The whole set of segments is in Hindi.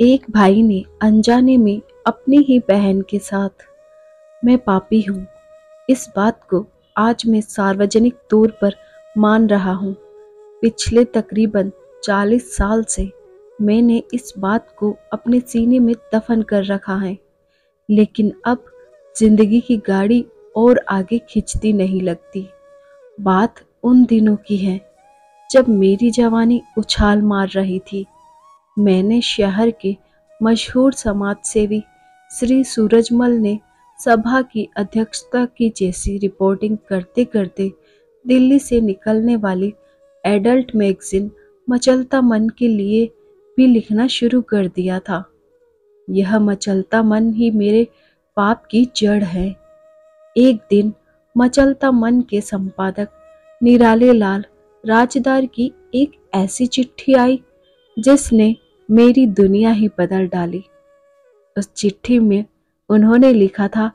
एक भाई ने अनजाने में अपनी ही बहन के साथ, मैं पापी हूँ, इस बात को आज मैं सार्वजनिक तौर पर मान रहा हूँ। पिछले तकरीबन 40 साल से मैंने इस बात को अपने सीने में दफन कर रखा है, लेकिन अब जिंदगी की गाड़ी और आगे खिंचती नहीं लगती। बात उन दिनों की है जब मेरी जवानी उछाल मार रही थी। मैंने शहर के मशहूर समाजसेवी श्री सूरजमल ने सभा की अध्यक्षता की जैसी रिपोर्टिंग करते करते दिल्ली से निकलने वाली एडल्ट मैगजीन मचलता मन के लिए भी लिखना शुरू कर दिया था। यह मचलता मन ही मेरे पाप की जड़ है। एक दिन मचलता मन के संपादक निराले लाल राजदार की एक ऐसी चिट्ठी आई जिसने मेरी दुनिया ही बदल डाली। उस चिट्ठी में उन्होंने लिखा था,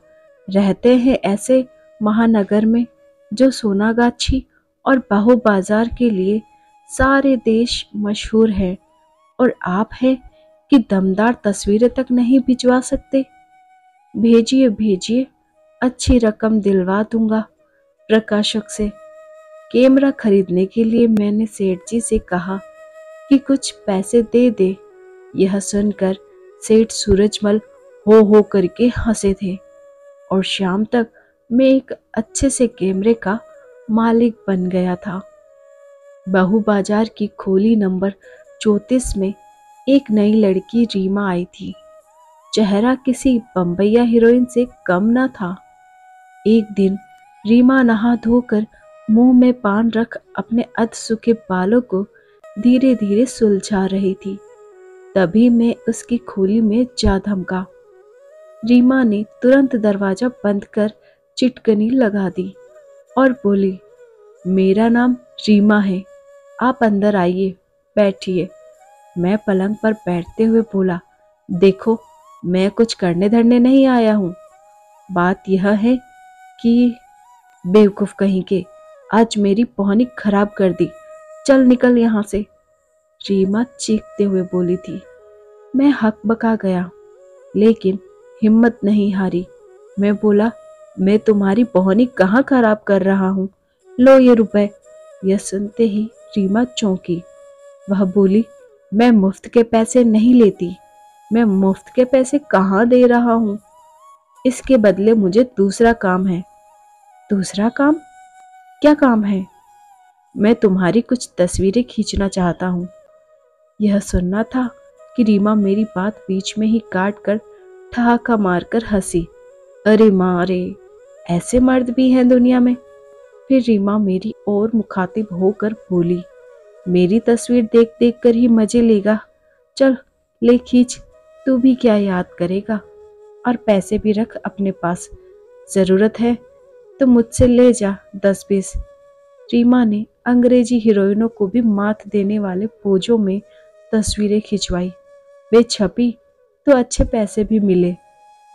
रहते हैं ऐसे महानगर में जो सोनागाछी और बाहू बाजार के लिए सारे देश मशहूर है, और आप हैं कि दमदार तस्वीरें तक नहीं भिजवा सकते। भेजिए भेजिए, अच्छी रकम दिलवा दूंगा प्रकाशक से। कैमरा खरीदने के लिए मैंने सेठ जी से कहा कि कुछ पैसे दे दे। यह सुनकर सेठ सूरजमल हो करके हंसे थे, और शाम तक मैं एक अच्छे से कैमरे का मालिक बन गया था। बहू बाजार की खोली नंबर 34 में एक नई लड़की रीमा आई थी। चेहरा किसी बम्बैया हीरोइन से कम न था। एक दिन रीमा नहा धोकर मुंह में पान रख अपने अध सूखे बालों को धीरे धीरे सुलझा रही थी। तभी मैं उसकी खोली में जा धमका। रीमा ने तुरंत दरवाजा बंद कर चिटकनी लगा दी और बोली, मेरा नाम रीमा है, आप अंदर आइए, बैठिए। मैं पलंग पर बैठते हुए बोला, देखो, मैं कुछ करने धरने नहीं आया हूँ। बात यह है कि बेवकूफ कहीं के, आज मेरी पौनी खराब कर दी, चल निकल यहाँ से। रीमा चीखते हुए बोली थी। मैं हक बका गया, लेकिन हिम्मत नहीं हारी। मैं बोला, मैं तुम्हारी पौनी कहाँ खराब कर रहा हूँ, लो ये रुपए। यह सुनते ही रीमा चौंकी। वह बोली, मैं मुफ्त के पैसे नहीं लेती। मैं मुफ्त के पैसे कहाँ दे रहा हूँ? इसके बदले मुझे दूसरा काम है। दूसरा काम? क्या काम है? मैं तुम्हारी कुछ तस्वीरें खींचना चाहता हूँ। यह सुनना था कि रीमा मेरी बात बीच में ही काट कर ठहाका मारकर हंसी। अरे माँ रे, ऐसे मर्द भी हैं दुनिया में। फिर रीमा मेरी ओर मुखातिब होकर बोली, मेरी तस्वीर देख देख कर ही मजे लेगा, चल ले खींच, तू भी क्या याद करेगा, और पैसे भी रख अपने पास, जरूरत है तो मुझसे ले जा 10-20। रीमा ने अंग्रेजी हीरोइनों को भी मात देने वाले पोजों में तस्वीरें खिंचवाई। वे छपी तो अच्छे पैसे भी मिले।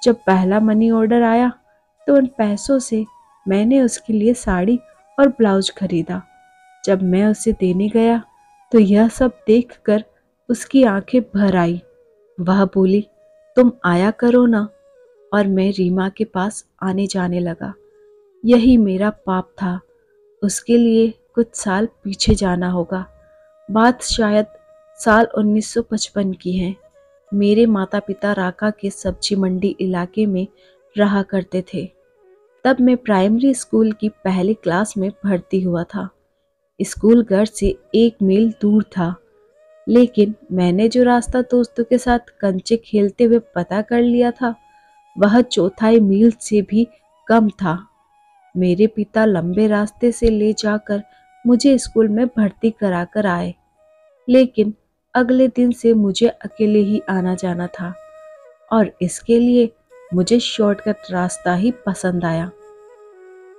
जब पहला मनी ऑर्डर आया तो उन पैसों से मैंने उसके लिए साड़ी और ब्लाउज खरीदा। जब मैं उसे देने गया तो यह सब देखकर उसकी आंखें भर आई। वह बोली, तुम आया करो ना, और मैं रीमा के पास आने जाने लगा। यही मेरा पाप था। उसके लिए कुछ साल पीछे जाना होगा। बात शायद साल 1955 की है। मेरे माता पिता राका के सब्जी मंडी इलाके में रहा करते थे। तब मैं प्राइमरी स्कूल की पहली क्लास में भर्ती हुआ था। स्कूल घर से 1 मील दूर था, लेकिन मैंने जो रास्ता दोस्तों के साथ कंचे खेलते हुए पता कर लिया था, वह 1/4 मील से भी कम था। मेरे पिता लंबे रास्ते से ले जाकर मुझे स्कूल में भर्ती कराकर आए, लेकिन अगले दिन से मुझे अकेले ही आना जाना था, और इसके लिए मुझे शॉर्टकट रास्ता ही पसंद आया।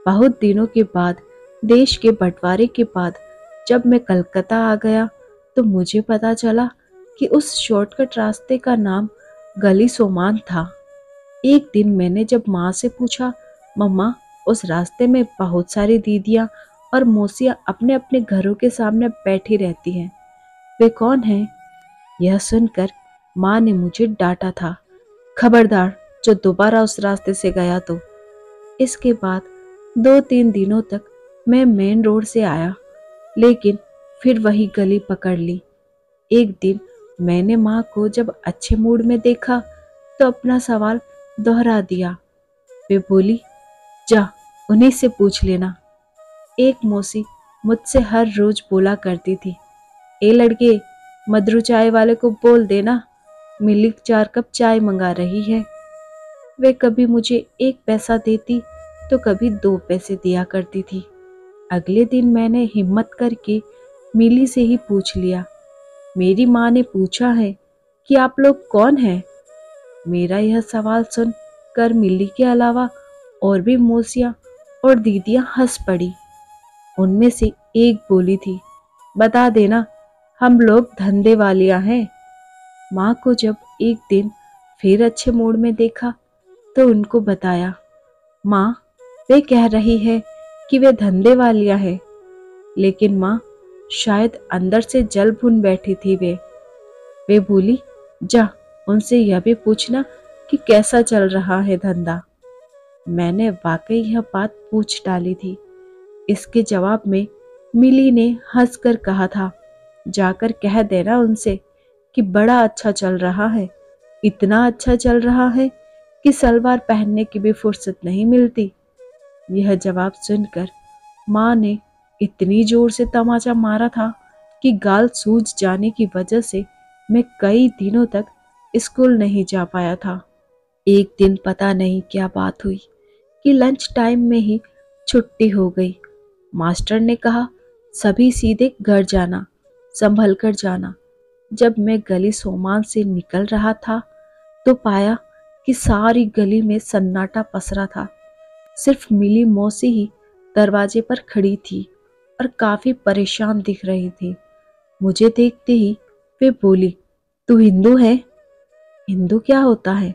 बहुत दिनों के बाद, देश के बंटवारे के बाद, जब मैं कलकत्ता आ गया तो मुझे पता चला कि उस शॉर्टकट रास्ते का नाम गली सोमान था। एक दिन मैंने जब माँ से पूछा, मम्मा, उस रास्ते में बहुत सारी दीदियाँ और मौसियाँ अपने अपने घरों के सामने बैठी रहती हैं, वे कौन हैं? यह सुनकर माँ ने मुझे डांटा था, खबरदार जो दोबारा उस रास्ते से गया तो। इसके बाद 2-3 दिनों तक मैं मेन रोड से आया, लेकिन फिर वही गली पकड़ ली। एक दिन मैंने माँ को जब अच्छे मूड में देखा तो अपना सवाल दोहरा दिया। वे बोली, जा उन्हीं से पूछ लेना। एक मौसी मुझसे हर रोज बोला करती थी, ए लड़के, मधुर चाय वाले को बोल देना मिली 4 कप चाय मंगा रही है। वे कभी मुझे 1 पैसा देती तो कभी 2 पैसे दिया करती थी। अगले दिन मैंने हिम्मत करके मिली से ही पूछ लिया, मेरी माँ ने पूछा है कि आप लोग कौन हैं? मेरा यह सवाल सुन कर मिली के अलावा और भी मौसियाँ और दीदियाँ हंस पड़ी। उनमें से एक बोली थी, बता देना, हम लोग धंधे वालियाँ हैं। माँ को जब एक दिन फिर अच्छे मूड में देखा तो उनको बताया, माँ, वे कह रही है कि वे धंधे वालियाँ हैं। लेकिन माँ शायद अंदर से जल भून बैठी थी। वे बोली, जा उनसे यह भी पूछना कि कैसा चल रहा है धंधा। मैंने वाकई यह बात पूछ डाली थी। इसके जवाब में मिली ने हंसकर कहा था, जाकर कह देना उनसे कि बड़ा अच्छा चल रहा है, इतना अच्छा चल रहा है कि सलवार पहनने की भी फुर्सत नहीं मिलती। यह जवाब सुनकर माँ ने इतनी जोर से तमाचा मारा था कि गाल सूज जाने की वजह से मैं कई दिनों तक स्कूल नहीं जा पाया था। एक दिन पता नहीं क्या बात हुई कि लंच टाइम में ही छुट्टी हो गई। मास्टर ने कहा, सभी सीधे घर जाना, संभल कर जाना। जब मैं गली सोमान से निकल रहा था तो पाया कि सारी गली में सन्नाटा पसरा था। सिर्फ मिली मौसी ही दरवाजे पर खड़ी थी और काफी परेशान दिख रही थी। मुझे देखते ही वे बोली, तू हिंदू है? हिंदू क्या होता है?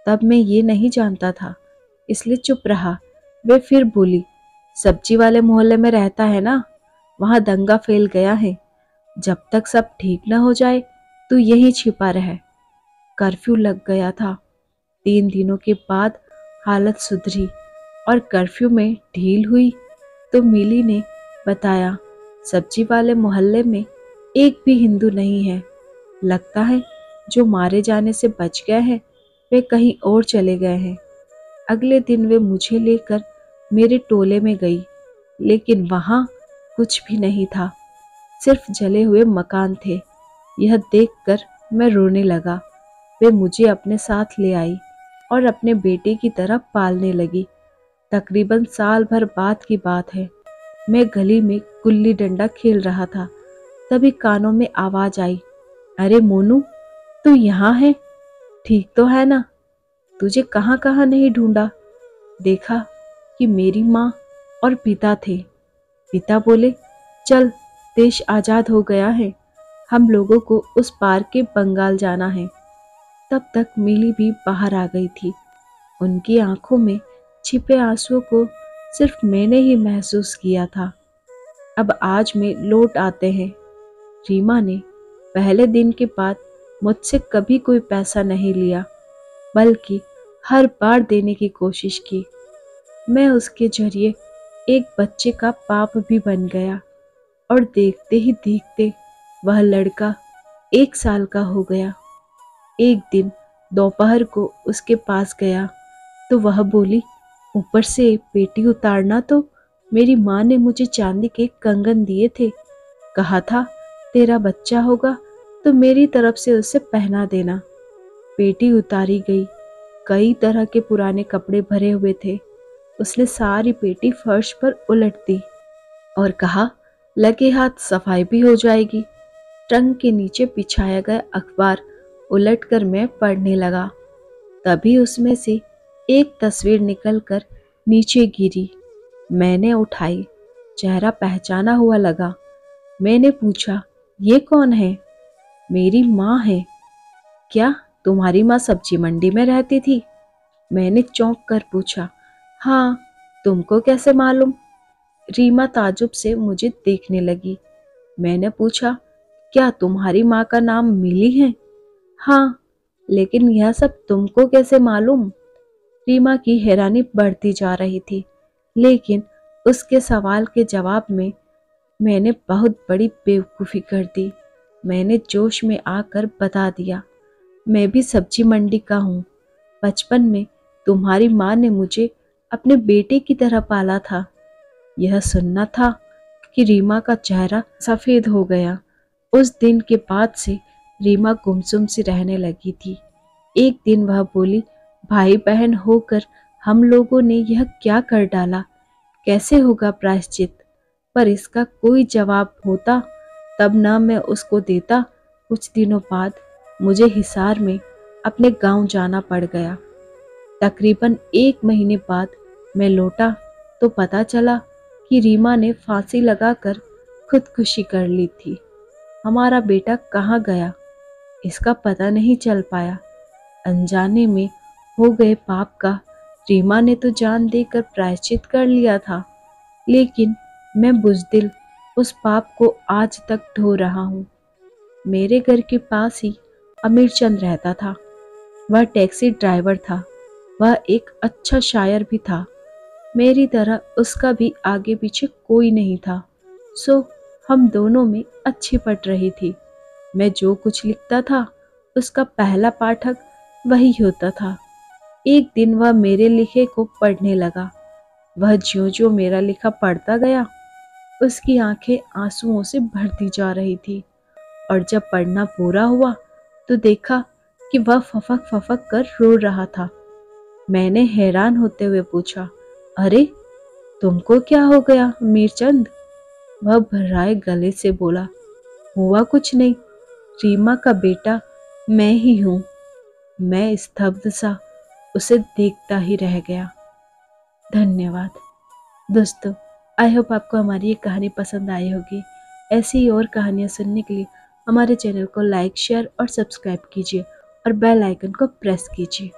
तब मैं ये नहीं जानता था, इसलिए चुप रहा। वे फिर बोली, सब्जी वाले मोहल्ले में रहता है ना, वहां दंगा फैल गया है। जब तक सब ठीक न हो जाए तू यहीं छिपा रह। कर्फ्यू लग गया था। 3 दिनों के बाद हालत सुधरी और कर्फ्यू में ढील हुई तो मिली ने बताया, सब्जी वाले मोहल्ले में एक भी हिंदू नहीं है। लगता है जो मारे जाने से बच गए हैं वे कहीं और चले गए हैं। अगले दिन वे मुझे लेकर मेरे टोले में गई, लेकिन वहां कुछ भी नहीं था, सिर्फ जले हुए मकान थे। यह देखकर मैं रोने लगा। वे मुझे अपने साथ ले आई और अपने बेटे की तरह पालने लगी। तकरीबन साल भर बाद की बात है। मैं गली में गुल्ली डंडा खेल रहा था, तभी कानों में आवाज आई, अरे मोनू, तू यहाँ है? ठीक तो है ना? तुझे कहाँ कहाँ नहीं ढूंढा। देखा कि मेरी माँ और पिता थे। पिता बोले, चल, देश आजाद हो गया है, हम लोगों को उस पार के बंगाल जाना है। तब तक मिली भी बाहर आ गई थी। उनकी आंखों में छिपे आंसुओं को सिर्फ मैंने ही महसूस किया था। अब आज में लौट आते हैं। रीमा ने पहले दिन के बाद मुझसे कभी कोई पैसा नहीं लिया, बल्कि हर बार देने की कोशिश की। मैं उसके जरिए एक बच्चे का बाप भी बन गया और देखते ही देखते वह लड़का 1 साल का हो गया। एक दिन दोपहर को उसके पास गया तो वह बोली, ऊपर से पेटी उतारना तो मेरी माँ ने मुझे चांदी के कंगन दिए थे, कहा था तेरा बच्चा होगा तो मेरी तरफ से उसे पहना देना। पेटी उतारी गई। कई तरह के पुराने कपड़े भरे हुए थे। उसने सारी पेटी फर्श पर उलट दी और कहा, लगे हाथ सफाई भी हो जाएगी। टंग के नीचे बिछाया गया अखबार उलटकर मैं पढ़ने लगा। तभी उसमें से एक तस्वीर निकलकर नीचे गिरी। मैंने उठाई। चेहरा पहचाना हुआ लगा। मैंने पूछा, ये कौन है? मेरी माँ है। क्या तुम्हारी माँ सब्जी मंडी में रहती थी? मैंने चौंक कर पूछा। हाँ, तुमको कैसे मालूम? रीमा ताजुब से मुझे देखने लगी। मैंने पूछा, क्या तुम्हारी माँ का नाम मिली है? हाँ, लेकिन यह सब तुमको कैसे मालूम? रीमा की हैरानी बढ़ती जा रही थी, लेकिन उसके सवाल के जवाब में मैंने बहुत बड़ी बेवकूफ़ी कर दी। मैंने जोश में आकर बता दिया, मैं भी सब्जी मंडी का हूँ। बचपन में तुम्हारी माँ ने मुझे अपने बेटे की तरह पाला था। यह सुनना था कि रीमा का चेहरा सफ़ेद हो गया। उस दिन के बाद से रीमा गुमसुम सी रहने लगी थी। एक दिन वह बोली, भाई बहन होकर हम लोगों ने यह क्या कर डाला, कैसे होगा प्रायश्चित? पर इसका कोई जवाब होता तब ना मैं उसको देता। कुछ दिनों बाद मुझे हिसार में अपने गांव जाना पड़ गया। तकरीबन 1 महीने बाद मैं लौटा तो पता चला कि रीमा ने फांसी लगाकर खुदकुशी कर ली थी। हमारा बेटा कहाँ गया, इसका पता नहीं चल पाया। अनजाने में हो गए पाप का रीमा ने तो जान देकर प्रायश्चित कर लिया था, लेकिन मैं बुज़दिल उस पाप को आज तक ढो रहा हूँ। मेरे घर के पास ही अमीरचंद रहता था। वह टैक्सी ड्राइवर था। वह एक अच्छा शायर भी था। मेरी तरह उसका भी आगे पीछे कोई नहीं था, सो हम दोनों में अच्छी पट रही थी। मैं जो कुछ लिखता था उसका पहला पाठक वही होता था। एक दिन वह मेरे लिखे को पढ़ने लगा। वह ज्यों ज्यों मेरा लिखा पढ़ता गया, उसकी आंखें आंसुओं से भरती जा रही थी, और जब पढ़ना पूरा हुआ तो देखा कि वह फफक फफक कर रो रहा था। मैंने हैरान होते हुए पूछा, अरे तुमको क्या हो गया मीरचंद? वह भर्राए गले से बोला, हुआ कुछ नहीं, रीमा का बेटा मैं ही हूँ। मैं स्तब्ध सा उसे देखता ही रह गया। धन्यवाद दोस्तों। आई होप आपको हमारी ये कहानी पसंद आई होगी। ऐसी ही और कहानियाँ सुनने के लिए हमारे चैनल को लाइक, शेयर और सब्सक्राइब कीजिए और बेल आइकन को प्रेस कीजिए।